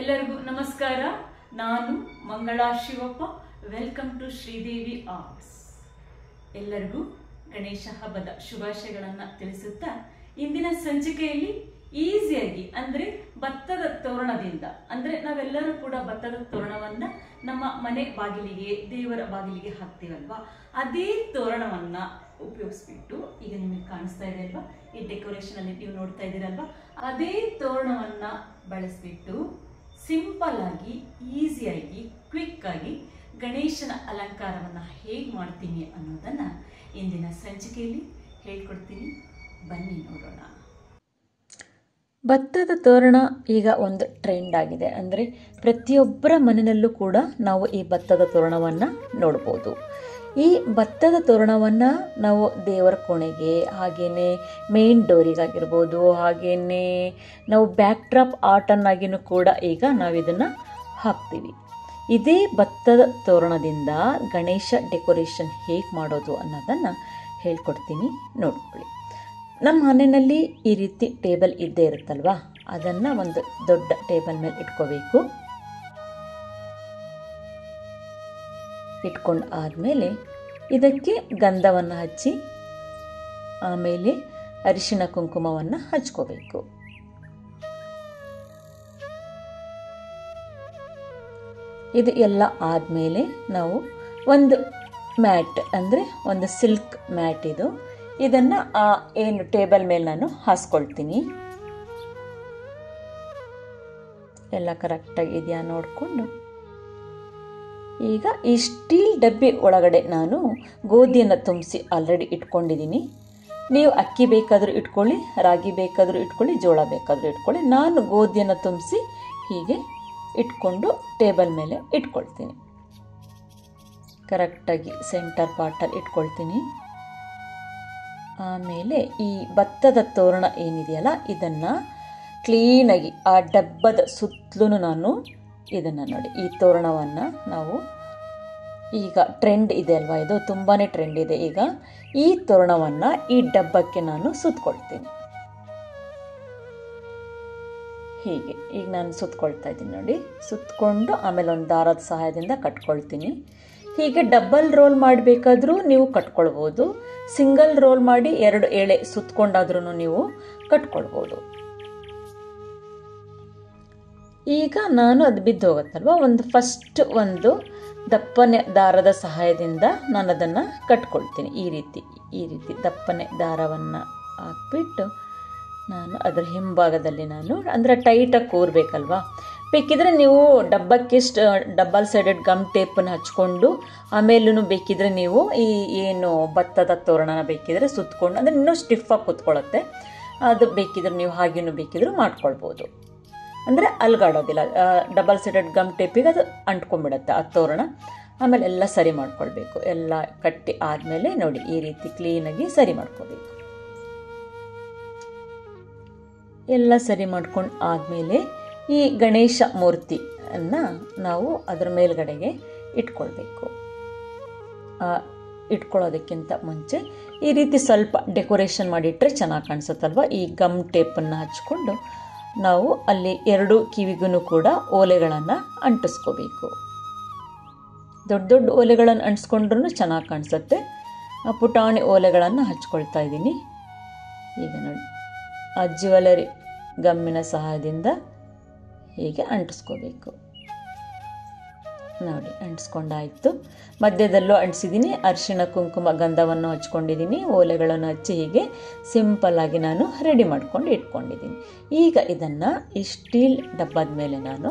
ಎಲ್ಲರಿಗೂ ನಮಸ್ಕಾರ. ನಾನು Mangala Shivappa. Welcome to Sridevi arts. ಎಲ್ಲರಿಗೂ ಗಣೇಶ ಹಬ್ಬದ ಶುಭಾಶಯಗಳನ್ನು ತಿಳಿಸುತ್ತಾ ಇಂದಿನ ಸಂಚಿಕೆಯಲ್ಲಿ ಈಸಿಯಾಗಿ ಅಂದರೆ ಭತ್ತದ ತೋರಣದಿಂದ, ಅಂದರೆ ನಾವೆಲ್ಲರೂ ಕೂಡ ಭತ್ತದ ತೋರಣವನ್ನ ನಮ್ಮ ಮನೆ ಬಾಗಿಲಿಗೆ, ದೇವರ ಬಾಗಿಲಿಗೆ ಹಾಕ್ತೀವಲ್ವಾ, ಅದೇ ತೋರಣವನ್ನ ಉಪಯೋಗಿಸ್ಬಿಟ್ಟು, ಈಗ ನಿಮಗೆ ಕಾಣಿಸ್ತಾ ಇದೆ ಅಲ್ವಾ, ಈ ಡೆಕೋರೇಷನ್ ಅಲ್ಲಿ ನೀವು ನೋಡ್ತಾ ಇದ್ದೀರಲ್ವಾ, ಅದೇ ತೋರಣವನ್ನ ಬಳಸ್ಬಿಟ್ಟು ಸಿಂಪಲ್ ಆಗಿ, ಈಸಿಯಾಗಿ, ಕ್ವಿಕ್ ಆಗಿ ಗಣೇಶನ ಅಲಂಕಾರವನ್ನ ಹೇಗೆ ಮಾಡ್ತೀನಿ ಅನ್ನೋದನ್ನ ಇಂದಿನ ಸಂಚಿಕೆಯಲ್ಲಿ ಹೇಳ್ಕೊಡ್ತೀನಿ. ಬನ್ನಿ ನೋಡೋಣ. ಭತ್ತದ ತೋರಣ ಈಗ ಒಂದು ಟ್ರೆಂಡ್ ಆಗಿದೆ. ಅಂದರೆ ಪ್ರತಿಯೊಬ್ಬರ ಮನೆಯಲ್ಲೂ ಕೂಡ ನಾವು ಈ ಭತ್ತದ ತೋರಣವನ್ನು ನೋಡ್ಬೋದು. ಈ ಭತ್ತದ ತೋರಣವನ್ನು ನಾವು ದೇವರ ಕೋಣೆಗೆ, ಹಾಗೆಯೇ ಮೇನ್ ಡೋರಿಗಾಗಿರ್ಬೋದು, ಹಾಗೆಯೇ ನಾವು ಬ್ಯಾಕ್ ಡ್ರಾಪ್ ಆರ್ಟನ್ನಾಗಿಯೂ ಕೂಡ ಈಗ ನಾವು ಇದನ್ನು ಹಾಕ್ತೀವಿ. ಇದೇ ಭತ್ತದ ತೋರಣದಿಂದ ಗಣೇಶ ಡೆಕೋರೇಷನ್ ಹೇಗೆ ಮಾಡೋದು ಅನ್ನೋದನ್ನು ಹೇಳ್ಕೊಡ್ತೀನಿ, ನೋಡ್ಕೊಳ್ಳಿ. ನಮ್ಮ ಮನೆಯಲ್ಲಿ ಈ ರೀತಿ ಟೇಬಲ್ ಇದ್ದೇ ಇರುತ್ತಲ್ವ, ಅದನ್ನು ಒಂದು ದೊಡ್ಡ ಟೇಬಲ್ ಮೇಲೆ ಇಟ್ಕೋಬೇಕು. ಇಟ್ಕೊಂಡು ಆದಮೇಲೆ ಇದಕ್ಕೆ ಗಂಧವನ್ನು ಹಚ್ಚಿ, ಆಮೇಲೆ ಅರಿಶಿಣ ಕುಂಕುಮವನ್ನು ಹಚ್ಕೋಬೇಕು. ಇದು ಎಲ್ಲ ಆದಮೇಲೆ ನಾವು ಒಂದು ಮ್ಯಾಟ್, ಅಂದರೆ ಒಂದು ಸಿಲ್ಕ್ ಮ್ಯಾಟ್ ಇದು, ಇದನ್ನು ಏನು ಟೇಬಲ್ ಮೇಲೆ ನಾನು ಹಾಸ್ಕೊಳ್ತೀನಿ. ಎಲ್ಲ ಕರೆಕ್ಟಾಗಿ ಇದೆಯಾ ನೋಡಿಕೊಂಡು, ಈಗ ಈ ಸ್ಟೀಲ್ ಡಬ್ಬಿ ಒಳಗಡೆ ನಾನು ಗೋಧಿಯನ್ನು ತುಂಬಿಸಿ ಆಲ್ರೆಡಿ ಇಟ್ಕೊಂಡಿದ್ದೀನಿ. ನೀವು ಅಕ್ಕಿ ಬೇಕಾದರೂ ಇಟ್ಕೊಳ್ಳಿ, ರಾಗಿ ಬೇಕಾದರೂ ಇಟ್ಕೊಳ್ಳಿ, ಜೋಳ ಬೇಕಾದರೂ ಇಟ್ಕೊಳ್ಳಿ. ನಾನು ಗೋಧಿಯನ್ನು ತುಂಬಿಸಿ ಹೀಗೆ ಇಟ್ಕೊಂಡು ಟೇಬಲ್ ಮೇಲೆ ಇಟ್ಕೊಳ್ತೀನಿ. ಕರೆಕ್ಟಾಗಿ ಸೆಂಟರ್ ಪಾರ್ಟಲ್ಲಿ ಇಟ್ಕೊಳ್ತೀನಿ. ಆಮೇಲೆ ಈ ಭತ್ತದ ತೋರಣ ಏನಿದೆಯಲ್ಲ, ಇದನ್ನು ಕ್ಲೀನಾಗಿ ಆ ಡಬ್ಬದ ಸುತ್ತಲೂ ನಾನು ಇದನ್ನು ನೋಡಿ, ಈ ತೋರಣವನ್ನು ನಾವು ಈಗ ಟ್ರೆಂಡ್ ಇದೆ ಅಲ್ವಾ, ಇದು ತುಂಬಾ ಟ್ರೆಂಡ್ ಇದೆ ಈಗ. ಈ ತೋರಣವನ್ನು ಈ ಡಬ್ಬಕ್ಕೆ ನಾನು ಸುತ್ತಕೊಳ್ತೀನಿ. ಹೀಗೆ ಈಗ ನಾನು ಸುತ್ತಕೊಳ್ತಾ ಇದ್ದೀನಿ ನೋಡಿ. ಸುತ್ತಕೊಂಡು ಆಮೇಲೆ ಒಂದು ದಾರದ ಸಹಾಯದಿಂದ ಕಟ್ಕೊಳ್ತೀನಿ. ಹೀಗೆ ಡಬಲ್ ರೋಲ್ ಮಾಡಬೇಕಾದ್ರೂ ನೀವು ಕಟ್ಕೊಳ್ಬೋದು, ಸಿಂಗಲ್ ರೋಲ್ ಮಾಡಿ 2 ಎಳೆ ಸುತ್ತಕೊಂಡಾದ್ರೂ ನೀವು ಕಟ್ಕೊಳ್ಬೋದು. ಈಗ ನಾನು ಅದು ಬಿದ್ದು ಹೋಗುತ್ತಲ್ವ, ಫಸ್ಟ್ ಒಂದು ದಪ್ಪನೆ ದಾರದ ಸಹಾಯದಿಂದ ನಾನು ಅದನ್ನು ಕಟ್ಕೊಳ್ತೀನಿ. ಈ ರೀತಿ ದಪ್ಪನೆ ದಾರವನ್ನು ಹಾಕ್ಬಿಟ್ಟು ನಾನು ಅದರ ಹಿಂಭಾಗದಲ್ಲಿ ನಾನು, ಅಂದರೆ ಟೈಟಾಗಿ ಕೂರಬೇಕಲ್ವಾ, ಬೇಕಿದ್ರೆ ನೀವು ಡಬ್ಬಕ್ಕೆ ಡಬಲ್ ಸೈಡೆಡ್ ಗಮ್ ಟೇಪನ್ನು ಹಚ್ಕೊಂಡು, ಆಮೇಲೂ ಬೇಕಿದ್ರೆ ನೀವು ಈ ಏನು ಭತ್ತದ ತೋರಣನ ಬೇಕಿದ್ರೆ ಸುತ್ತಕೊಂಡು, ಅಂದರೆ ಇನ್ನೂ ಸ್ಟಿಫಾಗಿ ಕೂತ್ಕೊಳ್ಳುತ್ತೆ, ಅದು ಬೇಕಿದ್ರೆ ನೀವು ಹಾಗೇನು ಬೇಕಿದ್ರೂ ಮಾಡ್ಕೊಳ್ಬೋದು. ಅಂದರೆ ಅಲ್ಗಾಡೋದಿಲ್ಲ, ಡಬಲ್ ಸೈಡೆಡ್ ಗಮ್ ಟೇಪಿಗೆ ಅದು ಅಂಟ್ಕೊಂಡ್ಬಿಡುತ್ತೆ ಆ ತೋರಣ. ಆಮೇಲೆ ಎಲ್ಲ ಸರಿ ಮಾಡ್ಕೊಳ್ಬೇಕು. ಎಲ್ಲ ಕಟ್ಟಿ ಆದಮೇಲೆ ನೋಡಿ, ಈ ರೀತಿ ಕ್ಲೀನಾಗಿ ಸರಿ ಮಾಡ್ಕೋಬೇಕು. ಎಲ್ಲ ಸರಿ ಮಾಡ್ಕೊಂಡು ಆದಮೇಲೆ ಈ ಗಣೇಶ ಮೂರ್ತಿಯನ್ನು ನಾವು ಅದರ ಮೇಲ್ಗಡೆಗೆ ಇಟ್ಕೊಳ್ಬೇಕು. ಇಟ್ಕೊಳ್ಳೋದಕ್ಕಿಂತ ಮುಂಚೆ ಈ ರೀತಿ ಸ್ವಲ್ಪ ಡೆಕೋರೇಷನ್ ಮಾಡಿಟ್ರೆ ಚೆನ್ನಾಗಿ ಕಾಣಿಸುತ್ತಲ್ವ. ಈ ಗಮ್ ಟೇಪನ್ನು ಹಚ್ಕೊಂಡು ನಾವು ಅಲ್ಲಿ 2 ಕಿವಿಗೂ ಕೂಡ ಓಲೆಗಳನ್ನು ಅಂಟಿಸ್ಕೋಬೇಕು. ದೊಡ್ಡ ದೊಡ್ಡ ಓಲೆಗಳನ್ನು ಅಂಟಿಸ್ಕೊಂಡ್ರೂ ಚೆನ್ನಾಗಿ ಕಾಣಿಸುತ್ತೆ. ಪುಟಾಣಿ ಓಲೆಗಳನ್ನು ಹಚ್ಕೊಳ್ತಾ ಇದ್ದೀನಿ. ಈಗ ನೋಡಿ, ಆ ಜ್ಯುವೆಲರಿ ಗಮ್ಮಿನ ಸಹಾಯದಿಂದ ಹೀಗೆ ಅಂಟಿಸ್ಕೋಬೇಕು. ನೋಡಿ, ಅಂಟಿಸ್ಕೊಂಡಾಯಿತು. ಮಧ್ಯದಲ್ಲೂ ಅಂಟಿಸಿದ್ದೀನಿ, ಅರಿಶಿಣ ಕುಂಕುಮ ಗಂಧವನ್ನು ಹಚ್ಕೊಂಡಿದ್ದೀನಿ, ಓಲೆಗಳನ್ನು ಹಚ್ಚಿ ಹೀಗೆ ಸಿಂಪಲ್ಲಾಗಿ ನಾನು ರೆಡಿ ಮಾಡ್ಕೊಂಡು ಇಟ್ಕೊಂಡಿದ್ದೀನಿ. ಈಗ ಇದನ್ನು ಈ ಸ್ಟೀಲ್ ಡಬ್ಬದ ಮೇಲೆ ನಾನು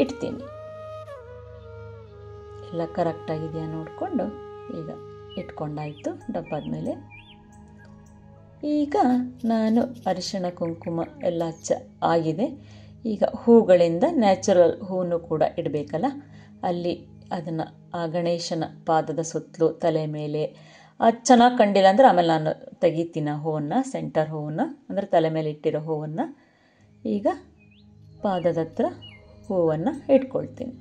ಇಡ್ತೀನಿ. ಎಲ್ಲ ಕರೆಕ್ಟಾಗಿದೆಯಾ ನೋಡಿಕೊಂಡು ಈಗ ಇಟ್ಕೊಂಡಾಯಿತು ಡಬ್ಬದ ಮೇಲೆ. ಈಗ ನಾನು ಅರಿಶಿಣ ಕುಂಕುಮ ಎಲ್ಲ ಆಗಿದೆ. ಈಗ ಹೂಗಳಿಂದ ನ್ಯಾಚುರಲ್ ಹೂವನ್ನು ಕೂಡ ಇಡಬೇಕಲ್ಲ, ಅಲ್ಲಿ ಅದನ್ನು ಆ ಗಣೇಶನ ಪಾದದ ಸುತ್ತಲೂ, ತಲೆ ಮೇಲೆ, ಅದು ಚೆನ್ನಾಗಿ ಕಂಡಿಲ್ಲ ಅಂದರೆ ಆಮೇಲೆ ನಾನು ತೆಗಿತೀನಿ ಹೂವನ್ನು, ಸೆಂಟರ್ ಹೂವನ್ನು, ಅಂದರೆ ತಲೆ ಮೇಲೆ ಇಟ್ಟಿರೋ ಹೂವನ್ನು. ಈಗ ಪಾದದ ಹತ್ರ ಹೂವನ್ನು ಇಟ್ಕೊಳ್ತೀನಿ.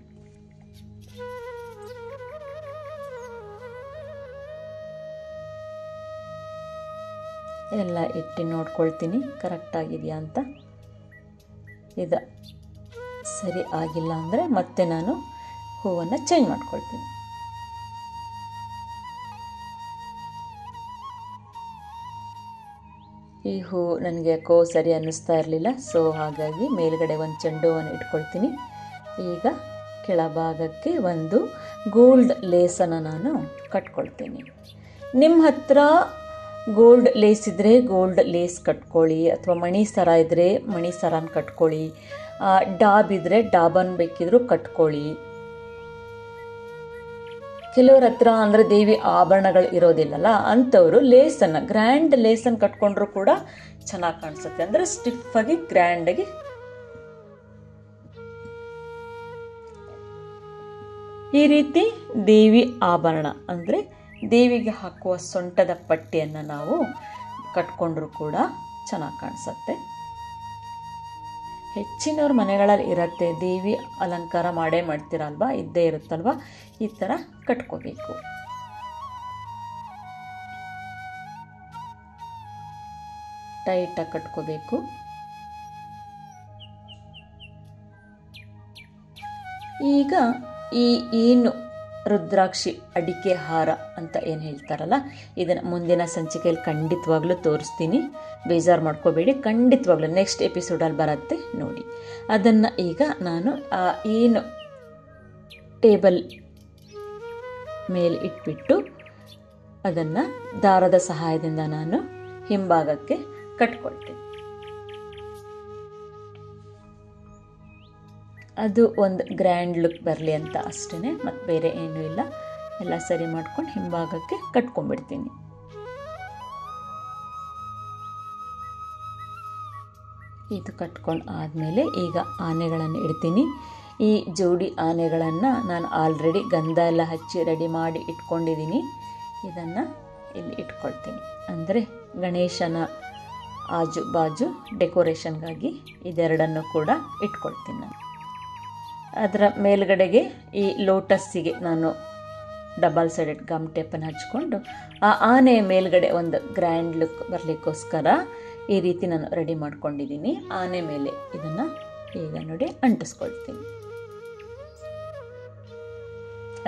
ಎಲ್ಲ ಇಟ್ಟು ನೋಡ್ಕೊಳ್ತೀನಿ ಕರೆಕ್ಟಾಗಿದೆಯಾ ಅಂತ. ಇದು ಸರಿ ಆಗಿಲ್ಲ ಅಂದರೆ ಮತ್ತೆ ನಾನು ಹೂವನ್ನು ಚೇಂಜ್ ಮಾಡ್ಕೊಳ್ತೀನಿ. ಈ ಹೂ ನನಗೆ ಯಾಕೋ ಸರಿ ಅನ್ನಿಸ್ತಾ ಇರಲಿಲ್ಲ. ಸೊ ಹಾಗಾಗಿ ಮೇಲ್ಗಡೆ ಒಂದು ಚೆಂಡು ಹೂವನ್ನು ಇಟ್ಕೊಳ್ತೀನಿ. ಈಗ ಕೆಳಭಾಗಕ್ಕೆ ಒಂದು ಗೋಲ್ಡ್ ಲೇಸನ್ನು ನಾನು ಕಟ್ಕೊಳ್ತೀನಿ. ನಿಮ್ಮ ಹತ್ರ ಗೋಲ್ಡ್ ಲೇಸ್ ಇದ್ದರೆ ಗೋಲ್ಡ್ ಲೇಸ್ ಕಟ್ಕೊಳ್ಳಿ, ಅಥವಾ ಮಣಿ ಸರ ಇದ್ದರೆ ಮಣಿ ಸರನ ಕಟ್ಕೊಳ್ಳಿ, ಡಾಬ್ ಇದ್ದರೆ ಡಾಬನ್ ಬೇಕಿದ್ರೂ ಕಟ್ಕೊಳ್ಳಿ. ಕೆಲವ್ರ ಹತ್ರ ಅಂದರೆ ದೇವಿ ಆಭರಣಗಳು ಇರೋದಿಲ್ಲಲ್ಲ, ಅಂಥವರು ಲೇಸನ್ನು, ಗ್ರ್ಯಾಂಡ್ ಲೇಸನ್ನು ಕಟ್ಕೊಂಡ್ರೂ ಕೂಡ ಚೆನ್ನಾಗಿ ಕಾಣಿಸುತ್ತೆ. ಅಂದರೆ ಸ್ಟಿಫಾಗಿ ಗ್ರ್ಯಾಂಡಾಗಿ ಈ ರೀತಿ ದೇವಿ ಆಭರಣ ಅಂದರೆ ದೇವಿಗೆ ಹಾಕುವ ಸೊಂಟದ ಪಟ್ಟಿಯನ್ನು ನಾವು ಕಟ್ಕೊಂಡ್ರೂ ಕೂಡ ಚೆನ್ನಾಗಿ ಕಾಣಿಸುತ್ತೆ. ಹೆಚ್ಚಿನವ್ರ ಮನೆಗಳಲ್ಲಿ ಇರುತ್ತೆ, ದೇವಿ ಅಲಂಕಾರ ಮಾಡೇ ಮಾಡ್ತೀರಲ್ವ, ಇದ್ದೇ ಇರುತ್ತಲ್ವ, ಈ ಥರ ಕಟ್ಕೋಬೇಕು. ಟೈಟಾಗಿ ಕಟ್ಕೋಬೇಕು. ಈಗ ಏನು ರುದ್ರಾಕ್ಷಿ ಅಡಿಕೆ ಹಾರ ಅಂತ ಏನು ಹೇಳ್ತಾರಲ್ಲ, ಇದನ್ನು ಮುಂದಿನ ಸಂಚಿಕೆಯಲ್ಲಿ ಖಂಡಿತವಾಗ್ಲೂ ತೋರಿಸ್ತೀನಿ. ಬೇಜಾರು ಮಾಡ್ಕೋಬೇಡಿ, ಖಂಡಿತವಾಗ್ಲೂ ನೆಕ್ಸ್ಟ್ ಎಪಿಸೋಡಲ್ಲಿ ಬರುತ್ತೆ ನೋಡಿ. ಅದನ್ನು ಈಗ ನಾನು ಏನು ಟೇಬಲ್ ಮೇಲೆ ಇಟ್ಬಿಟ್ಟು ಅದನ್ನು ದಾರದ ಸಹಾಯದಿಂದ ನಾನು ಹಿಂಭಾಗಕ್ಕೆ ಕಟ್ಕೊಳ್ತೀನಿ. ಅದು ಒಂದು ಗ್ರ್ಯಾಂಡ್ ಲುಕ್ ಬರಲಿ ಅಂತ ಅಷ್ಟೇ, ಮತ್ತು ಬೇರೆ ಏನೂ ಇಲ್ಲ. ಎಲ್ಲ ಸರಿ ಮಾಡ್ಕೊಂಡು ಹಿಂಭಾಗಕ್ಕೆ ಕಟ್ಕೊಂಡ್ಬಿಡ್ತೀನಿ. ಇದು ಕಟ್ಕೊಂಡು ಆದಮೇಲೆ ಈಗ ಆನೆಗಳನ್ನು ಇಡ್ತೀನಿ. ಈ ಜೋಡಿ ಆನೆಗಳನ್ನು ನಾನು ಆಲ್ರೆಡಿ ಗಂಧ ಎಲ್ಲ ಹಚ್ಚಿ ರೆಡಿ ಮಾಡಿ ಇಟ್ಕೊಂಡಿದ್ದೀನಿ. ಇದನ್ನು ಇಲ್ಲಿ ಇಟ್ಕೊಳ್ತೀನಿ. ಅಂದರೆ ಗಣೇಶನ ಆಜು ಬಾಜು ಡೆಕೋರೇಷನ್ಗಾಗಿ ಇದೆರಡನ್ನು ಕೂಡ ಇಟ್ಕೊಳ್ತೀನಿ ನಾನು. ಅದರ ಮೇಲ್ಗಡೆಗೆ ಈ ಲೋಟಸ್ಸಿಗೆ ನಾನು ಡಬಲ್ ಸೈಡೆಡ್ ಗಮ್ ಟೇಪನ್ನು ಹಚ್ಕೊಂಡು ಆ ಆನೆಯ ಮೇಲ್ಗಡೆ ಒಂದು ಗ್ರ್ಯಾಂಡ್ ಲುಕ್ ಬರಲಿಕ್ಕೋಸ್ಕರ ಈ ರೀತಿ ನಾನು ರೆಡಿ ಮಾಡ್ಕೊಂಡಿದ್ದೀನಿ. ಆನೆ ಮೇಲೆ ಇದನ್ನು ಈಗ ನೋಡಿ ಅಂಟಿಸ್ಕೊಳ್ತೀನಿ.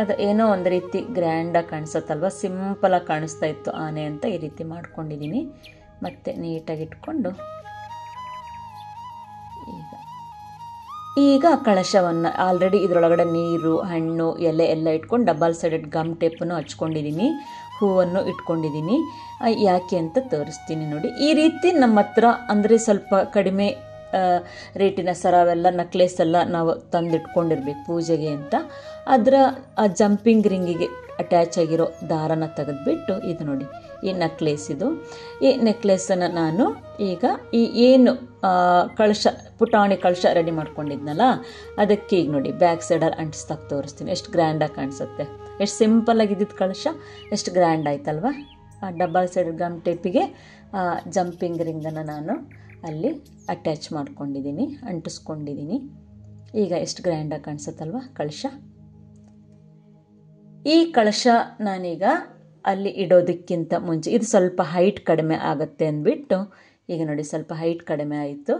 ಅದು ಏನೋ ಒಂದು ರೀತಿ ಗ್ರ್ಯಾಂಡಾಗಿ ಕಾಣಿಸುತ್ತಲ್ವ, ಸಿಂಪಲಾಗಿ ಕಾಣಿಸ್ತಾ ಇತ್ತು ಆನೆ ಅಂತ ಈ ರೀತಿ ಮಾಡ್ಕೊಂಡಿದ್ದೀನಿ. ಮತ್ತು ನೀಟಾಗಿ ಇಟ್ಕೊಂಡು ಈಗ ಕಳಶವನ್ನು ಆಲ್ರೆಡಿ ಇದರೊಳಗಡೆ ನೀರು, ಹಣ್ಣು, ಎಲೆ ಎಲ್ಲ ಇಟ್ಕೊಂಡು ಡಬಲ್ ಸೈಡೆಡ್ ಗಮ್ ಟೇಪನ್ನು ಹಚ್ಕೊಂಡಿದ್ದೀನಿ. ಹೂವನ್ನು ಇಟ್ಕೊಂಡಿದ್ದೀನಿ. ಯಾಕೆ ಅಂತ ತೋರಿಸ್ತೀನಿ ನೋಡಿ. ಈ ರೀತಿ ನಮ್ಮ ಹತ್ರ ಅಂದರೆ ಸ್ವಲ್ಪ ಕಡಿಮೆ ರೇಟಿನ ಸರವೆಲ್ಲ, ನೆಕ್ಲೆಸ್ ಎಲ್ಲ ನಾವು ತಂದಿಟ್ಕೊಂಡಿರ್ಬೇಕು ಪೂಜೆಗೆ ಅಂತ. ಅದರ ಆ ಜಂಪಿಂಗ್ ರಿಂಗಿಗೆ ಅಟ್ಯಾಚ್ ಆಗಿರೋ ದಾರನ ತೆಗೆದುಬಿಟ್ಟು ಇದು ನೋಡಿ, ಈ ನೆಕ್ಲೆಸ್ ಇದು. ಈ ನೆಕ್ಲೆಸನ್ನು ನಾನು ಈಗ ಈ ಏನು ಕಳಶ, ಪುಟಾಣಿ ಕಳಶ ರೆಡಿ ಮಾಡ್ಕೊಂಡಿದ್ನಲ್ಲ, ಅದಕ್ಕೆ ಈಗ ನೋಡಿ ಬ್ಯಾಕ್ ಸೈಡಲ್ಲಿ ಅಂಟಿಸ್ದಾಗ ತೋರಿಸ್ತೀನಿ. ಎಷ್ಟು ಗ್ರ್ಯಾಂಡಾಗಿ ಕಾಣಿಸುತ್ತೆ, ಎಷ್ಟು ಸಿಂಪಲ್ಲಾಗಿದ್ದಿದ್ದು ಕಳಶ ಎಷ್ಟು ಗ್ರ್ಯಾಂಡ್ ಆಯ್ತಲ್ವ. ಆ ಡಬಲ್ ಸೈಡ್ ಗಮ್ ಟೇಪಿಗೆ ಜಂಪಿಂಗ್ ರಿಂಗನ್ನು ನಾನು ಅಲ್ಲಿ ಅಟ್ಯಾಚ್ ಮಾಡ್ಕೊಂಡಿದ್ದೀನಿ, ಅಂಟಿಸ್ಕೊಂಡಿದ್ದೀನಿ. ಈಗ ಎಷ್ಟು ಗ್ರ್ಯಾಂಡಾಗಿ ಕಾಣಿಸುತ್ತಲ್ವ ಕಳಶ. ಈ ಕಳಶ ನಾನೀಗ ಅಲ್ಲಿ ಇಡೋದಕ್ಕಿಂತ ಮುಂಚೆ ಇದು ಸ್ವಲ್ಪ ಹೈಟ್ ಕಡಿಮೆ ಆಗುತ್ತೆ ಅಂದ್ಬಿಟ್ಟು ಈಗ ನೋಡಿ ಸ್ವಲ್ಪ ಹೈಟ್ ಕಡಿಮೆ ಆಯಿತು.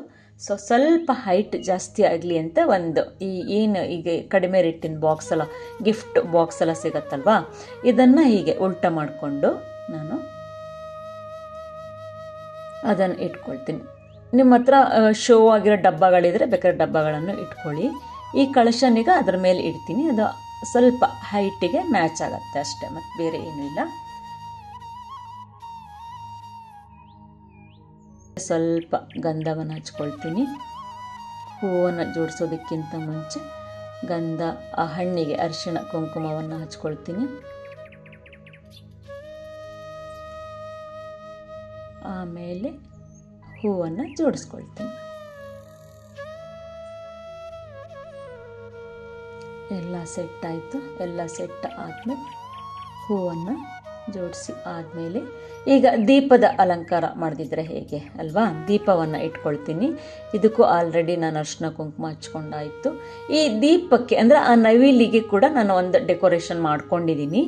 ಸೊ ಸ್ವಲ್ಪ ಹೈಟ್ ಜಾಸ್ತಿ ಆಗಲಿ ಅಂತ ಒಂದು ಈ ಏನು ಈಗ ಕಡಿಮೆ ರೇಟಿನ ಬಾಕ್ಸ್ ಎಲ್ಲ, ಗಿಫ್ಟ್ ಬಾಕ್ಸ್ ಎಲ್ಲ ಸಿಗತ್ತಲ್ವಾ, ಇದನ್ನು ಹೀಗೆ ಉಲ್ಟಾ ಮಾಡಿಕೊಂಡು ನಾನು ಅದನ್ನು ಇಟ್ಕೊಳ್ತೀನಿ. ನಿಮ್ಮ ಹತ್ರ ಶೋ ಆಗಿರೋ ಡಬ್ಬಗಳಿದ್ರೆ ಬೇಕಾದ್ರೆ ಡಬ್ಬಗಳನ್ನು ಇಟ್ಕೊಳ್ಳಿ. ಈ ಕಳಶನೀಗ ಅದರ ಮೇಲೆ ಇಡ್ತೀನಿ. ಅದು ಸ್ವಲ್ಪ ಹೈಟಿಗೆ ಮ್ಯಾಚ್ ಆಗುತ್ತೆ ಅಷ್ಟೇ, ಮತ್ತು ಬೇರೆ ಏನೂ ಇಲ್ಲ. ಸ್ವಲ್ಪ ಗಂಧವನ್ನು ಹಚ್ಕೊಳ್ತೀನಿ. ಹೂವನ್ನು ಜೋಡಿಸೋದಕ್ಕಿಂತ ಮುಂಚೆ ಗಂಧ, ಆ ಹಣ್ಣಿಗೆ ಅರಿಶಿಣ ಕುಂಕುಮವನ್ನು ಹಚ್ಕೊಳ್ತೀನಿ. ಆಮೇಲೆ ಹೂವನ್ನು ಜೋಡಿಸ್ಕೊಳ್ತೀನಿ. ಎಲ್ಲ ಸೆಟ್ ಆಯಿತು. ಎಲ್ಲ ಸೆಟ್ ಆದಮೇಲೆ ಹೂವನ್ನು ಜೋಡಿಸಿ ಆದಮೇಲೆ ಈಗ ದೀಪದ ಅಲಂಕಾರ ಮಾಡಿದ್ರೆ ಹೇಗೆ ಅಲ್ವಾ, ದೀಪವನ್ನು ಇಟ್ಕೊಳ್ತೀನಿ. ಇದಕ್ಕೂ ಆಲ್ರೆಡಿ ನಾನು ಅರಿಶಿನ ಕುಂಕುಮ ಹಚ್ಕೊಂಡಾಯಿತು. ಈ ದೀಪಕ್ಕೆ ಅಂದರೆ ಆ ನವಿಲಿಗೆ ಕೂಡ ನಾನು ಒಂದು ಡೆಕೋರೇಷನ್ ಮಾಡ್ಕೊಂಡಿದ್ದೀನಿ.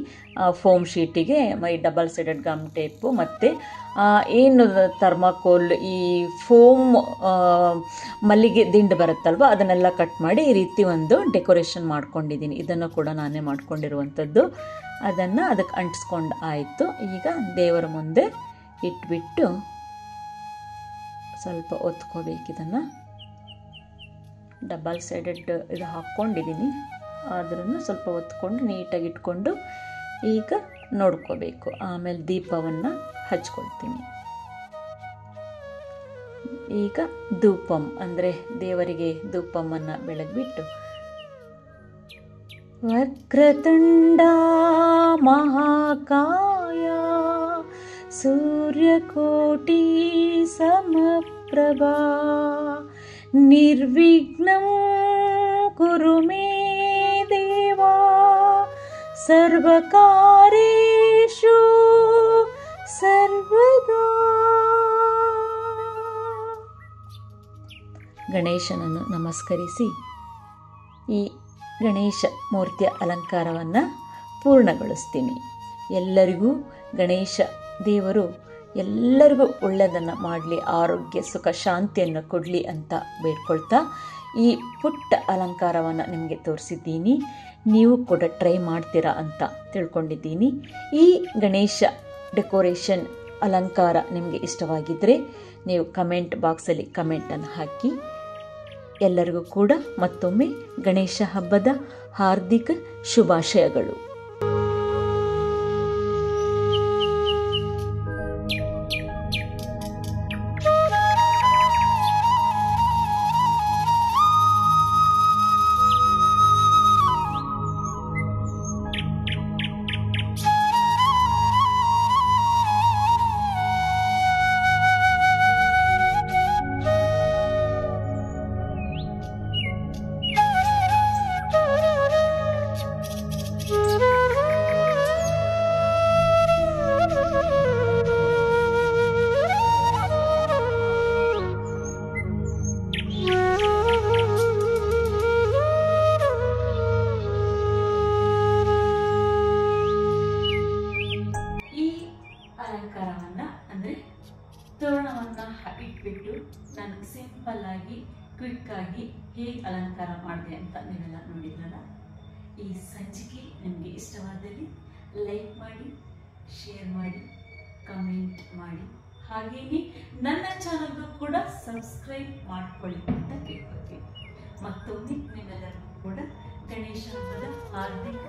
ಫೋಮ್ ಶೀಟಿಗೆ ಮೈ ಡಬಲ್ ಸೈಡೆಡ್ ಗಮ್ ಟೇಪು ಮತ್ತು ಏನು ಥರ್ಮಾಕೋಲ್, ಈ ಫೋಮ್ ಮಲ್ಲಿಗೆ ದಿಂಡು ಬರುತ್ತಲ್ವ, ಅದನ್ನೆಲ್ಲ ಕಟ್ ಮಾಡಿ ಈ ರೀತಿ ಒಂದು ಡೆಕೋರೇಷನ್ ಮಾಡ್ಕೊಂಡಿದ್ದೀನಿ. ಇದನ್ನು ಕೂಡ ನಾನೇ ಮಾಡ್ಕೊಂಡಿರುವಂಥದ್ದು. ಅದನ್ನು ಅದಕ್ಕೆ ಅಂಟಿಸ್ಕೊಂಡು ಆಯಿತು. ಈಗ ದೇವರ ಮುಂದೆ ಇಟ್ಬಿಟ್ಟು ಸ್ವಲ್ಪ ಒತ್ಕೋಬೇಕು. ಇದನ್ನು ಡಬಲ್ ಸೈಡೆಡ್ ಇದು ಹಾಕ್ಕೊಂಡಿದ್ದೀನಿ, ಆದ್ರೂ ಸ್ವಲ್ಪ ಒತ್ಕೊಂಡು ನೀಟಾಗಿ ಇಟ್ಕೊಂಡು ಈಗ ನೋಡ್ಕೋಬೇಕು. ಆಮೇಲೆ ದೀಪವನ್ನು ಹಚ್ಕೊಳ್ತೀನಿ. ಈಗ ಧೂಪಂ ಅಂದರೆ ದೇವರಿಗೆ ಧೂಪವನ್ನು ಬೆಳಗ್ಬಿಟ್ಟು, ವಕ್ರತುಂಡ ಮಹಾಕಾಯ ಸೂರ್ಯಕೋಟಿ ಸಮಪ್ರಭಾ ನಿರ್ವಿಘ್ನಂ ಕುರು ಮೇ ದೇವಾ ಸರ್ವಕಾರ್ಯೇಷು ಸರ್ವದಾ. ಗಣೇಶನನ್ನು ನಮಸ್ಕರಿಸಿ ಈ ಗಣೇಶ ಮೂರ್ತಿಯ ಅಲಂಕಾರವನ್ನು ಪೂರ್ಣಗೊಳಿಸ್ತೀನಿ. ಎಲ್ಲರಿಗೂ ಗಣೇಶ ದೇವರು ಎಲ್ಲರಿಗೂ ಒಳ್ಳೆಯದನ್ನು ಮಾಡಲಿ, ಆರೋಗ್ಯ ಸುಖ ಶಾಂತಿಯನ್ನು ಕೊಡಲಿ ಅಂತ ಬೇಡ್ಕೊಳ್ತಾ ಈ ಪುಟ್ಟ ಅಲಂಕಾರವನ್ನು ನಿಮಗೆ ತೋರಿಸಿದ್ದೀನಿ. ನೀವು ಕೂಡ ಟ್ರೈ ಮಾಡ್ತೀರಾ ಅಂತ ತಿಳ್ಕೊಂಡಿದ್ದೀನಿ. ಈ ಗಣೇಶ ಡೆಕೋರೇಷನ್ ಅಲಂಕಾರ ನಿಮಗೆ ಇಷ್ಟವಾಗಿದ್ದರೆ ನೀವು ಕಮೆಂಟ್ ಬಾಕ್ಸಲ್ಲಿ ಕಮೆಂಟನ್ನು ಹಾಕಿ. ಎಲ್ಲರಿಗೂ ಕೂಡ ಮತ್ತೊಮ್ಮೆ ಗಣೇಶ ಹಬ್ಬದ ಹಾರ್ದಿಕ ಶುಭಾಶಯಗಳು. ತೋರಣವನ್ನು ಇಟ್ಬಿಟ್ಟು ನಾನು ಸಿಂಪಲ್ ಆಗಿ ಕ್ವಿಕ್ ಆಗಿ ಹೇಗೆ ಅಲಂಕಾರ ಮಾಡಿದೆ ಅಂತ ನೀವೆಲ್ಲ ನೋಡಿದ್ರಲ್ಲ. ಈ ಸಂಚಿಕೆ ನಿಮಗೆ ಇಷ್ಟವಾದಲ್ಲಿ ಲೈಕ್ ಮಾಡಿ, ಶೇರ್ ಮಾಡಿ, ಕಮೆಂಟ್ ಮಾಡಿ, ಹಾಗೆಯೇ ನನ್ನ ಚಾನಲ್ಗೂ ಕೂಡ ಸಬ್ಸ್ಕ್ರೈಬ್ ಮಾಡ್ಕೊಳ್ಳಿ ಅಂತ ಕೇಳ್ಕೊಳ್ತೀನಿ. ಮತ್ತೊಮ್ಮೆ ನಿಮ್ಮೆಲ್ಲರಿಗೂ ಕೂಡ ಗಣೇಶ ಹಬ್ಬದ ಹಾರ್ದಿಕ